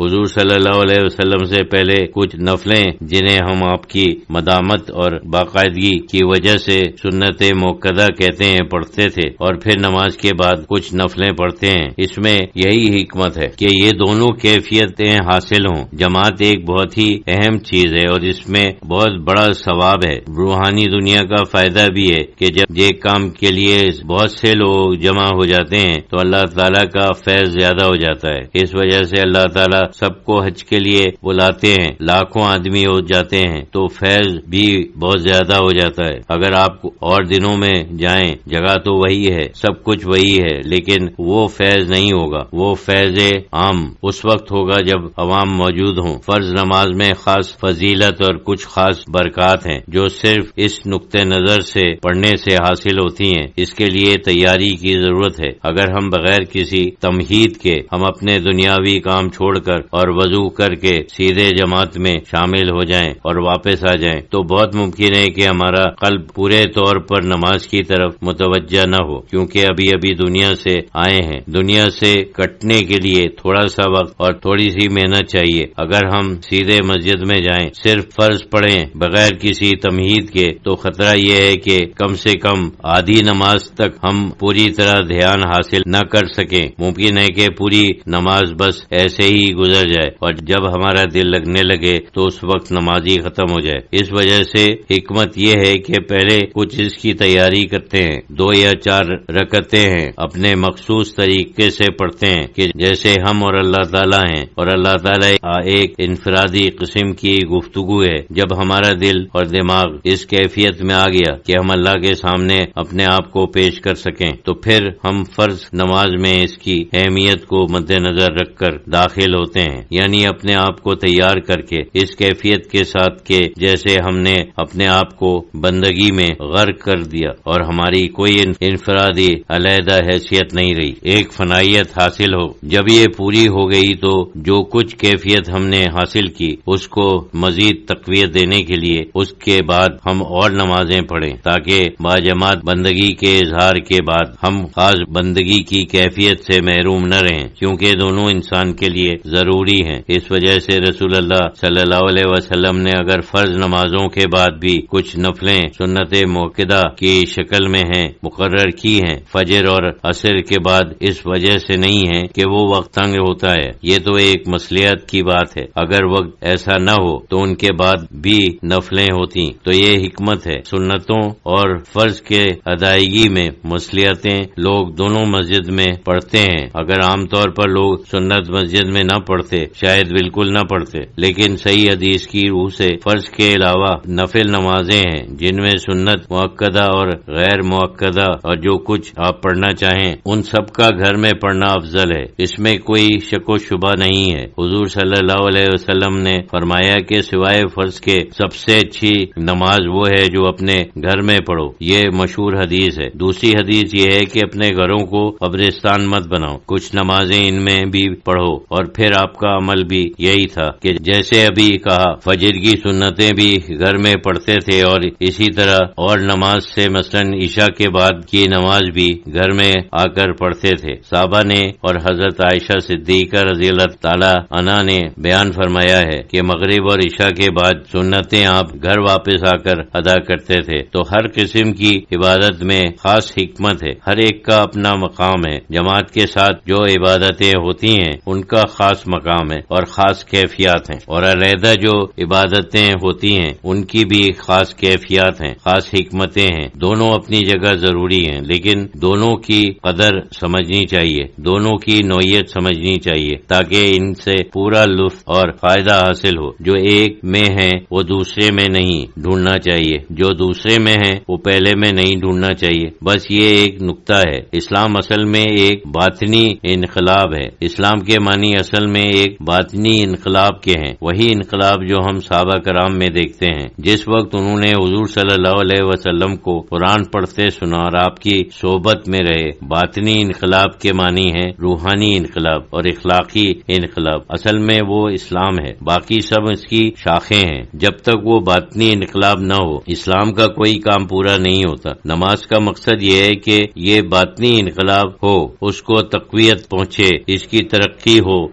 حضور صلی اللہ علیہ وسلم سے پہلے کچھ نفلیں جنہیں ہم آپ کی مدامت اور باقاعدگی کی وجہ سے سنت موقدہ کہتے ہیں پڑھتے تھے، اور پھر نماز کے بعد کچھ نفلیں پڑھتے ہیں۔ اس میں یہی حکمت ہے کہ یہ دونوں کیفیتیں حاصل ہوں۔ جماعت ایک بہت ہی اہم چیز ہے اور اس میں بہت بڑا ثواب ہے۔ روحانی دنیا کا فائدہ بھی ہے کہ جب ایک کام کے لیے بہت سے لوگ جمع ہو جاتے ہیں تو اللہ تعالیٰ کا فیض زیادہ ہو جاتا ہے۔ اس وجہ سے اللہ تعالیٰ سب کو حج کے لیے بلاتے ہیں، لاکھوں آدمی ہو جاتے ہیں تو فیض بھی بہت زیادہ ہو جاتا ہے۔ اگر آپ اور دنوں میں جائیں، جگہ تو وہی ہے، سب کچھ وہی ہے، لیکن وہ فیض نہیں ہوگا۔ وہ فیض عام اس وقت ہوگا جب عوام موجود ہوں۔ فرض نماز میں خاص فضیلت اور کچھ خاص برکات ہیں جو صرف اس نقطہ نظر سے پڑھنے سے حاصل ہوتی ہیں۔ اس کے لیے تیاری کی ضرورت ہے۔ اگر ہم بغیر کسی تمہید کے ہم اپنے دنیاوی کام چھوڑ کر اور وضو کر کے سیدھے جماعت میں شامل ہو جائیں اور واپس آ جائیں تو بہت ممکن ہے کہ ہمارا قلب پورے طور پر نماز کی طرف متوجہ نہ ہو، کیونکہ ابھی ابھی دنیا سے آئے ہیں۔ دنیا سے کٹنے کے لیے تھوڑا سا وقت اور تھوڑی سی محنت چاہیے۔ اگر ہم سیدھے مسجد میں جائیں، صرف فرض پڑھیں بغیر کسی تمہید کے، تو خطرہ یہ ہے کہ کم سے کم آدھی نماز تک ہم پوری طرح دھیان حاصل نہ کر سکیں۔ ممکن ہے کہ پوری نماز بس ایسے ہی گزر جائے اور جب ہمارا دل لگنے لگے تو اس وقت نماز ہی ختم ہو جائے۔ اس وجہ سے حکمت یہ ہے کہ پہلے کچھ اس کی تیاری کرتے ہیں، 2 یا 4 رکعتیں ہیں، اپنے مخصوص طریقے سے پڑھتے ہیں کہ جیسے ہم اور اللہ تعالیٰ ہیں، اور اللہ تعالیٰ ایک انفرادی قسم کی گفتگو ہے۔ جب ہمارا دل اور دماغ اس کیفیت میں آ گیا کہ ہم اللہ کے سامنے اپنے آپ کو پیش کر سکیں تو پھر ہم فرض نماز میں اس کی اہمیت کو مد نظر رکھ کر داخل ہوتے ہیں، یعنی اپنے آپ کو تیار کر کے اس کیفیت کے ساتھ کہ جیسے ہم نے اپنے آپ کو بندگی میں غرق کر دیا اور ہماری کوئی انفرادی علیحدہ حیثیت نہیں رہی، ایک فنائیت حاصل ہو۔ جب یہ پوری ہو گئی تو جو کچھ کیفیت ہم نے حاصل کی اس کو مزید تقویت دینے کے لیے اس کے بعد ہم اور نمازیں پڑھیں تاکہ باجماعت بندگی کے اظہار کے بعد ہم خاص بندگی کی کیفیت سے محروم نہ رہیں، کیونکہ دونوں انسان کے لیے ضروری ہیں۔ اس وجہ سے رسول اللہ صلی اللہ علیہ وسلم نے اگر فرض نمازوں کے بعد بھی کچھ نفلیں سنت موقدہ کی شکل میں ہیں مقرر کی ہیں، فجر اور عصر کے بعد اس وجہ سے نہیں ہے کہ وہ وقت تنگ ہوتا ہے، یہ تو ایک مصلحت کی بات ہے۔ اگر وقت ایسا نہ ہو تو ان کے بعد بھی نفلیں ہوتی تو یہ حکمت ہے۔ سنتوں اور فرض کے ادائیگی میں مصلحتیں لوگ دونوں مسجد میں پڑھتے ہیں۔ اگر عام طور پر لوگ سنت مسجد میں نہ پڑھتے، شاید بالکل نہ پڑھتے، لیکن صحیح حدیث کی روح سے فرض کے علاوہ نفل نمازیں ہیں جن میں سنت مؤکدہ اور غیر مؤکدہ اور جو کچھ آپ پڑھنا چاہیں ان سب کا گھر میں پڑھنا افضل ہے، اس میں کوئی شک و شبہ نہیں ہے۔ حضور صلی اللہ علیہ وسلم نے فرمایا کہ سوائے فرض کے سب سے اچھی نماز وہ ہے جو اپنے گھر میں پڑھو، یہ مشہور حدیث ہے۔ دوسری حدیث یہ ہے کہ اپنے گھروں کو قبرستان مت بناؤ، کچھ نمازیں ان میں بھی پڑھو، اور پھر آپ کا عمل بھی یہی تھا کہ جیسے ابھی کہا فجر کی سنتیں بھی گھر میں پڑھتے تھے اور اسی طرح اور نماز سے مثلاً عشاء کے بعد کی نماز بھی گھر میں آ کر پڑھتے تھے۔ صحابہ نے اور حضرت عائشہ صدیقہ رضی اللہ تعالی عنہا نے بیان فرمایا ہے کہ مغرب اور عشاء کے بعد سنتیں آپ گھر واپس آ کر ادا کرتے تھے۔ تو ہر قسم کی عبادت میں خاص حکمت ہے، ہر ایک کا اپنا مقام ہے۔ جماعت کے ساتھ جو عبادتیں ہوتی ہیں ان کا خاص مقام ہے اور خاص کیفیات ہیں، اور علیحدہ جو عبادتیں ہوتی ہیں ان کی بھی خاص کیفیات ہیں، خاص حکمتیں ہیں۔ دونوں اپنی جگہ ضروری ہیں، لیکن دونوں کی قدر سمجھنی چاہیے، دونوں کی نوعیت سمجھنی چاہیے تاکہ ان سے پورا لطف اور فائدہ حاصل ہو۔ جو ایک میں ہے وہ دوسرے میں نہیں ڈھونڈنا چاہیے، جو دوسرے میں ہے وہ پہلے میں نہیں ڈھونڈنا چاہیے۔ بس یہ ایک نقطہ ہے۔ اسلام اصل میں ایک باطنی انقلاب ہے۔ اسلام کے معنی اصل میں ایک باطنی انقلاب کے ہیں، وہی انقلاب جو ہم صحابہ کرام میں دیکھتے ہیں۔ جس وقت انہوں نے حضور صلی اللہ علیہ وسلم کو قرآن پڑھتے سنا اور آپ کی صحبت میں رہے، باطنی انقلاب کے معنی ہے روحانی انقلاب اور اخلاقی انقلاب۔ اصل میں وہ اسلام ہے، باقی سب اس کی شاخیں ہیں۔ جب تک وہ باطنی انقلاب نہ ہو اسلام کا کوئی کام پورا نہیں ہوتا۔ نماز کا مقصد یہ ہے کہ یہ باطنی انقلاب ہو، اس کو تقویت پہنچے، اس کی ترقی ہو،